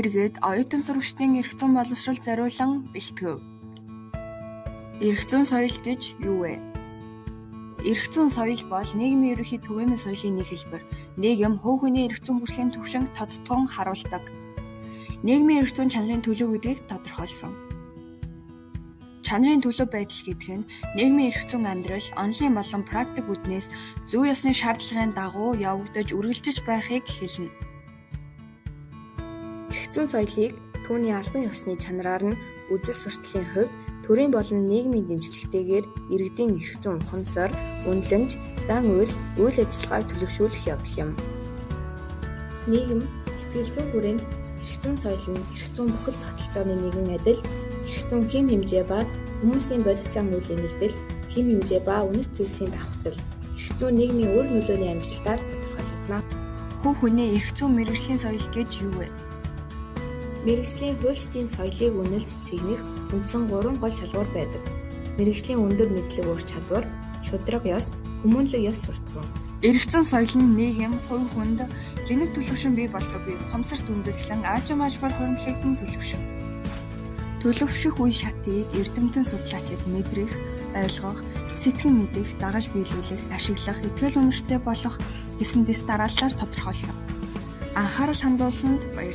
Эргээд оюутан сурагчдын эрх зүйн боловсролд зориулан бэлтгэв. Эрх зүйн соёл гэж юу вэ? Эрх зүйн соёл бол нийгмийн ерөнхий түгээмэл соёлын нэг хэлбэр. Нийгэм хувь хүний эрх зүйн хүслийн түвшинг тодтгон харуулдаг. Нийгмийн эрх зүйн чанарын төлөв гэдгийг тодорхойлсон. Чанарын төлөв байдал гэдэг нь нийгмийн эрх зүйн амьдрал, онлын болон практик үүднээс зүй ёсны шаардлагын дагуу явагдаж үргэлжиж байхыг хэлнэ. Эрх зүйн соёлыг түүний албан ёсны чанараар нь үзэл сурталын хувьд төрийн болон нийгмийн дэмжлэгтэйгээр иргэдийн эрх зүйн ухамсар, үнэлэмж, зан үйл ажиллагааг төлөвшүүлэх явдал юм. Нийгэм сэтгэл зүйн хүрээнд эрх зүйн соёл нь эрх зүйн бүхэл тогтолцооны нэгэн адил, эрх зүйн хэм хэмжээ ба хүмүүсийн бодит зан үйлийн нэгдэл, хэм хэмжээ ба үнэт зүйлсийн давхцал, эрх зүйн нийгмийн өөр нөлөөний амжилтаар тодорхойлогдно. Хувь хүний эрх зүйн мэргэжлийн соёл гэж юу вэ? Мэргэжлийн хуульчдын соёлыг үнэлж цэгнэх үндсэн 3 гол шалгуур байдаг. Мэргэжлийн өндөр мэдлэг ур чадвар, шударга ёс, хүмүүнлэг ёс суртахуун. Эрх зүйн соёл нь нийгэм, хувь хүнд гэнэт төлөвшин бий болдоггүй ухамсарт үндэслэн аажим аажмаар хуримтлагдсан төлөвшин. Төлөвшөх үе шатыг эрдэмтэн судлаачид мэдрэх, ойлгох, сэтгэн мэдэх, дагаж биелүүлэх, ашиглах, итгэл үнэмштэй болох гэсэн дэс дарааллаар тодорхойлсон. Анхаарал хандуулсанд баярлалаа.